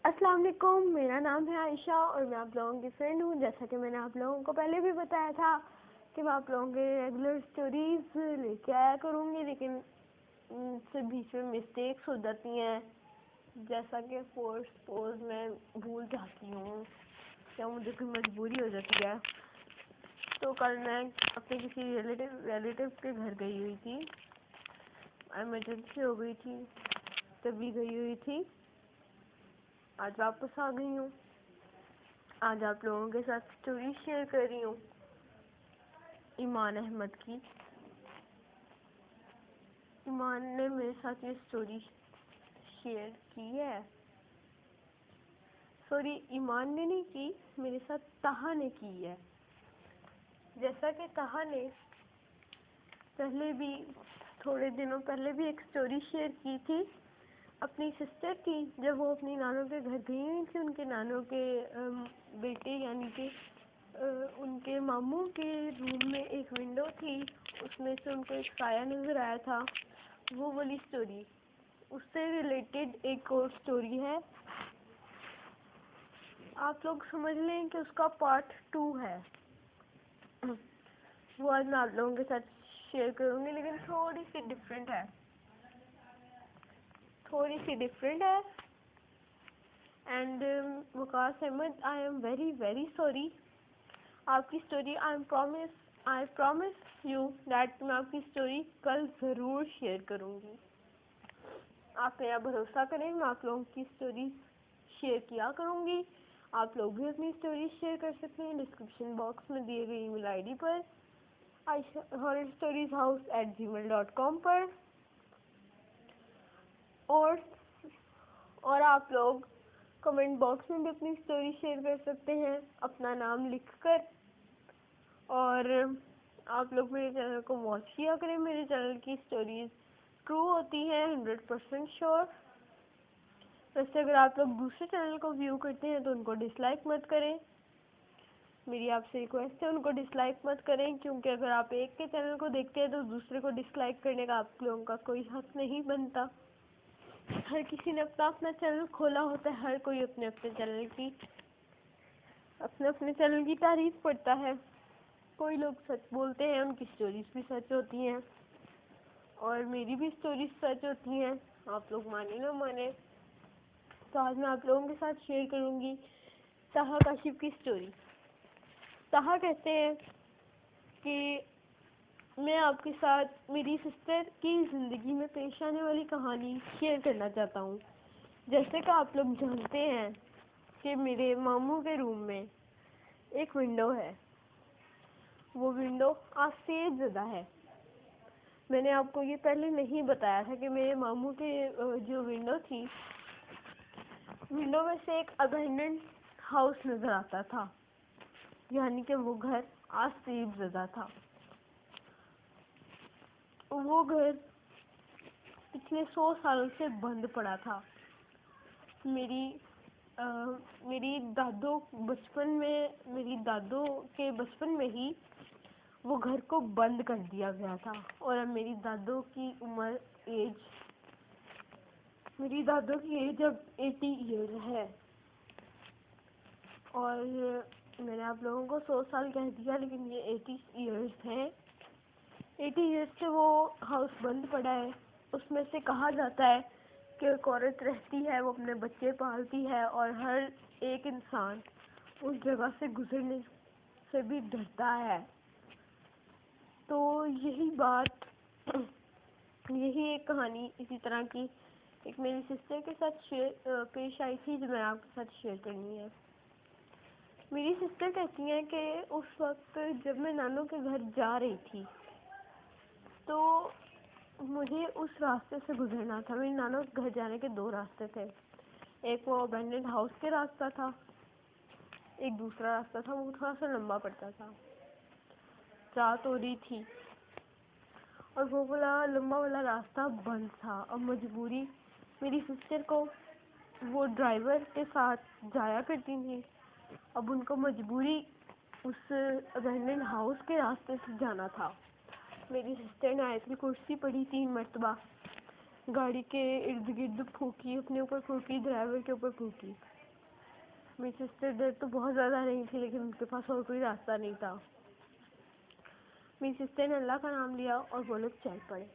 अस्सलाम वालेकुम, मेरा नाम है आयशा और मैं आप लोगों की फ्रेंड हूँ। जैसा कि मैंने आप लोगों को पहले भी बताया था कि मैं आप लोगों के रेगुलर स्टोरीज लेके आया करूँगी, लेकिन उससे बीच में मिस्टेक्स हो जाती हैं। जैसा कि सपोज मैं भूल जाती हूँ या मुझे कोई मजबूरी हो जाती है। तो कल मैं अपने किसी रिलेटिव के घर गई हुई थी, इमरजेंसी हो गई थी, तभी गई हुई थी। आज वापस आ गई हूँ। आज आप लोगों के साथ स्टोरी शेयर कर रही हूँ ईमान अहमद की। ईमान ने मेरे साथ ये स्टोरी शेयर की है। सॉरी, ईमान ने नहीं की, मेरे साथ ताहा ने की है। जैसा कि ताहा ने पहले भी थोड़े दिनों पहले भी एक स्टोरी शेयर की थी अपनी सिस्टर की, जब वो अपनी नानों के घर गई हुई थी। उनके नानों के बेटे यानी कि उनके मामू के रूम में एक विंडो थी, उसमें से उनको एक साया नजर आया था। वो वाली स्टोरी, उससे रिलेटेड एक और स्टोरी है। आप लोग समझ लें कि उसका पार्ट 2 है। वो आज मैं आप लोगों के साथ शेयर करूँगी, लेकिन थोड़ी सी डिफरेंट है। And Waqas Ahmed, I am very very sorry. आपकी story I promise you that मैं आपकी स्टोरी कल ज़रूर शेयर करूँगी। आप मेरा भरोसा करें, मैं आप लोगों की स्टोरी शेयर किया करूँगी। आप लोग भी अपनी स्टोरी शेयर कर सकते हैं डिस्क्रिप्शन बॉक्स में दिए गए ईमेल आईडी पर horrorstorieshouse@gmail.com पर। और आप लोग कमेंट बॉक्स में भी अपनी स्टोरी शेयर कर सकते हैं अपना नाम लिखकर। और आप लोग मेरे चैनल को वॉच किया करें। मेरे चैनल की स्टोरीज ट्रू होती हैं, 100% श्योर। वैसे अगर आप लोग दूसरे चैनल को व्यू करते हैं तो उनको डिसलाइक मत करें। मेरी आपसे रिक्वेस्ट है, उनको डिसलाइक मत करें, क्योंकि अगर आप एक के चैनल को देखते हैं तो दूसरे को डिसलाइक करने का आप लोगों का कोई हक नहीं बनता। हर किसी ने अपना अपना चैनल खोला होता है, हर कोई अपने अपने चैनल की तारीफ करता है। कोई लोग सच बोलते हैं, उनकी स्टोरीज भी सच होती हैं और मेरी भी स्टोरीज सच होती हैं। आप लोग माने ना माने। तो आज मैं आप लोगों के साथ शेयर करूंगी ताहा काशिफ की स्टोरी। ताहा कहते हैं कि मैं आपके साथ मेरी सिस्टर की ज़िंदगी में पेश आने वाली कहानी शेयर करना चाहता हूँ। जैसे कि आप लोग जानते हैं कि मेरे मामू के रूम में एक विंडो है। वो विंडो आज से ज़्यादा है। मैंने आपको ये पहले नहीं बताया था कि मेरे मामू के जो विंडो थी, विंडो में से एक अबैंडन्ड हाउस नज़र आता था, यानी कि वो घर आज से ज़्यादा था। वो घर पिछले 100 सालों से बंद पड़ा था। मेरी दादों के बचपन में ही वो घर को बंद कर दिया गया था। और अब मेरी दादों की एज अब 80 ईयर है। और मैंने आप लोगों को 100 साल कह दिया, लेकिन ये 80 ईयर्स हैं। 80 ईयर्स से वो हाउस बंद पड़ा है। उसमें से कहा जाता है कि एक औरत रहती है, वो अपने बच्चे पालती है और हर एक इंसान उस जगह से गुजरने से भी डरता है। तो यही एक कहानी इसी तरह की एक मेरी सिस्टर के साथ पेश आई थी, जो मैं आपके साथ शेयर करनी है। मेरी सिस्टर कहती हैं कि उस वक्त जब मैं नानों के घर जा रही थी तो मुझे उस रास्ते से गुजरना था। मेरे नानों के घर जाने के 2 रास्ते थे। एक वो अबैंडन्ड हाउस के रास्ता था, एक दूसरा रास्ता था, वो थोड़ा सा लंबा पड़ता था। रात हो रही थी और वो वाला लंबा वाला रास्ता बंद था। अब मजबूरी मेरी सिस्टर को, वो ड्राइवर के साथ जाया करती थी, अब उनको मजबूरी उस अबैंडन्ड हाउस के रास्ते से जाना था। मेरी सिस्टर ने आयतुल कुर्सी पढ़ी 3 मरतबा, गाड़ी के इर्द गिर्द फूकी, अपने ऊपर फूकी, ड्राइवर के ऊपर फूकी। मेरी सिस्टर डर तो बहुत ज़्यादा रही थी, लेकिन उनके पास और कोई रास्ता नहीं था। मेरी सिस्टर ने अल्लाह का नाम लिया और वो लोग चल पड़े।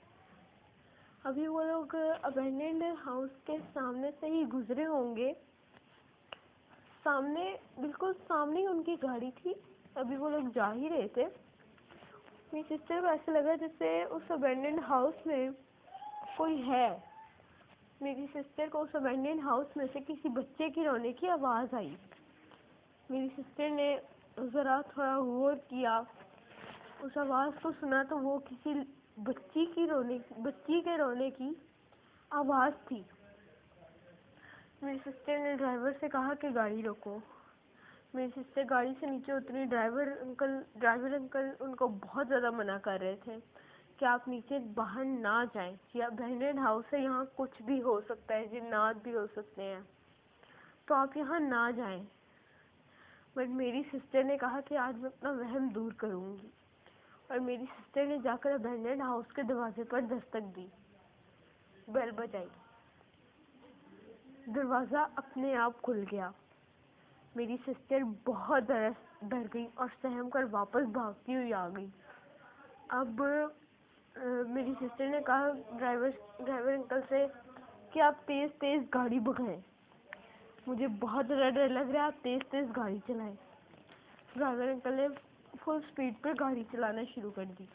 अभी वो लोग अबैंडन्ड हाउस के सामने से ही गुजरे होंगे, सामने, बिल्कुल सामने ही उनकी गाड़ी थी। अभी वो लोग जा ही रहे थे। मेरी सिस्टर को ऐसा लगा जैसे उस अबैंडन्ड हाउस में कोई है। मेरी सिस्टर को उस अबैंडन्ड हाउस में से किसी बच्चे की रोने की आवाज़ आई। मेरी सिस्टर ने ज़रा थोड़ा गौर किया, उस आवाज़ को सुना तो वो किसी बच्ची के रोने की आवाज़ थी। मेरी सिस्टर ने ड्राइवर से कहा कि गाड़ी रोको। मेरी सिस्टर गाड़ी से नीचे उतरी। ड्राइवर अंकल उनको बहुत ज़्यादा मना कर रहे थे कि आप नीचे बाहर ना जाएं, ये अबैंडन्ड हाउस है, यहाँ कुछ भी हो सकता है, जिन्नात भी हो सकते हैं, तो आप यहाँ ना जाएं। बट मेरी सिस्टर ने कहा कि आज मैं अपना वहम दूर करूँगी, और मेरी सिस्टर ने जाकर अबैंडन्ड हाउस के दरवाजे पर दस्तक दी, बेल बजाई। दरवाज़ा अपने आप खुल गया। मेरी सिस्टर बहुत डर गई और सहम कर वापस भागती हुई आ गई। अब मेरी सिस्टर ने कहा ड्राइवर अंकल से कि आप तेज़ तेज़ गाड़ी भगाएं, मुझे बहुत ज़्यादा डर लग रहा है, आप तेज़ तेज़ गाड़ी चलाएं। ड्राइवर अंकल ने फुल स्पीड पर गाड़ी चलाना शुरू कर दी।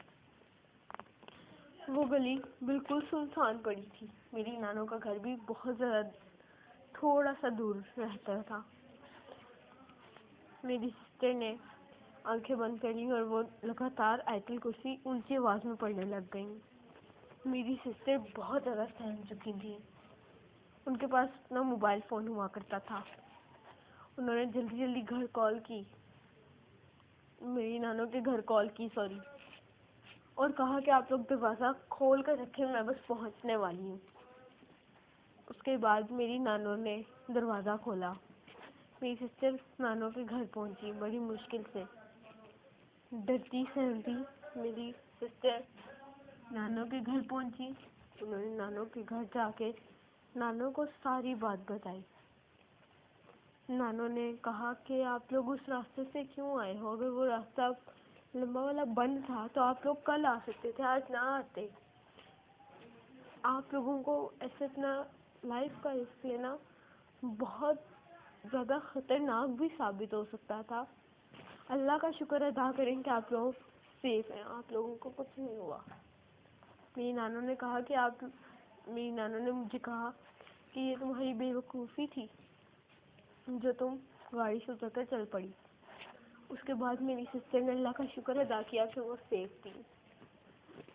वो गली बिल्कुल सुनसान पड़ी थी। मेरी नानों का घर भी बहुत ज़्यादा थोड़ा सा दूर रहता था। मेरी सिस्टर ने आंखें बंद कर ली और वो लगातार आयतुल कुर्सी ऊंची आवाज़ में पढ़ने लग गई। मेरी सिस्टर बहुत ज़्यादा सहम चुकी थी। उनके पास अपना मोबाइल फ़ोन हुआ करता था। उन्होंने जल्दी जल्दी घर कॉल की, मेरी नानों के घर कॉल की सॉरी, और कहा कि आप लोग दरवाज़ा खोल कर रखें, मैं बस पहुंचने वाली हूँ। उसके बाद मेरी नानों ने दरवाज़ा खोला। मेरी सिस्टर नानों के घर पहुंची बड़ी मुश्किल से। डरती सहमती मेरी सिस्टर नानों के घर पहुंची। उन्होंने नानों के घर जाके नानों को सारी बात बताई। नानों ने कहा कि आप लोग उस रास्ते से क्यों आए हो? अगर वो रास्ता लंबा वाला बंद था तो आप लोग कल आ सकते थे, आज ना आते। आप लोगों को ऐसे अपना लाइफ का रिस्क लेना बहुत ज़्यादा ख़तरनाक भी साबित हो सकता था। अल्लाह का शुक्र अदा करें कि आप लोग सेफ हैं, आप लोगों को कुछ नहीं हुआ। मेरी नानों ने मुझे कहा कि ये तुम्हारी बेवकूफ़ी थी जो तुम गाड़ी से उतरकर चल पड़ी। उसके बाद मेरी सिस्टर ने अल्लाह का शुक्र अदा किया कि वो सेफ थी।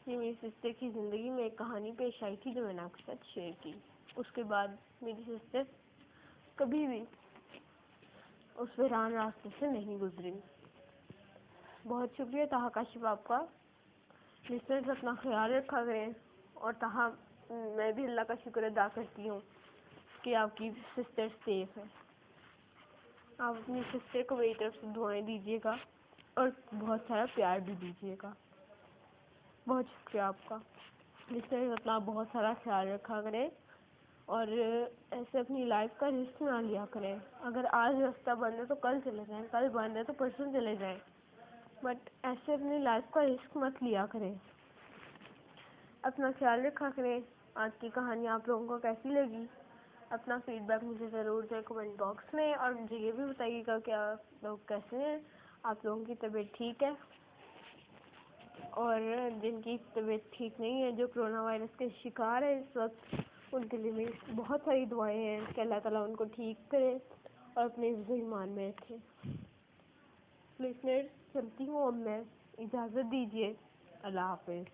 ये मेरी सिस्टर की ज़िंदगी में एक कहानी पेश आई थी जो मैंने आपके साथ शेयर की। उसके बाद मेरी सिस्टर कभी भी उस वीरान रास्ते से नहीं गुजरी। बहुत शुक्रिया ताहा काशिफ आपका। लिसनर्स अपना ख्याल रखा करें, और ताहा मैं भी अल्लाह का शुक्र अदा करती हूँ कि आपकी सिस्टर सेफ है। आप अपनी सिस्टर को मेरी तरफ से दुआएं दीजिएगा और बहुत सारा प्यार भी दीजिएगा। बहुत शुक्रिया आपका। लिसनर्स अपना बहुत सारा ख्याल रखा करें और ऐसे अपनी लाइफ का रिस्क ना लिया करें। अगर आज रास्ता बंद है तो कल चले जाएं, कल बंद है तो परसों चले जाएं, बट ऐसे अपनी लाइफ का रिस्क मत लिया करें। अपना ख्याल रखा करें। आज की कहानी आप लोगों को कैसी लगी? अपना फीडबैक मुझे ज़रूर दें कमेंट बॉक्स में, और मुझे ये भी बताइएगा कि आप लोग कैसे हैं, आप लोगों की तबीयत ठीक है, और जिनकी तबीयत ठीक नहीं है, जो कोरोना वायरस के शिकार है इस वक्त, उनके लिए मेरी बहुत सारी दुआएं हैं कि अल्लाह ताला उनको ठीक करे और अपने ईमान में रखे। लिसनर्स चलती हूँ अब मैं, इजाज़त दीजिए, अल्लाह हाफ़िज़।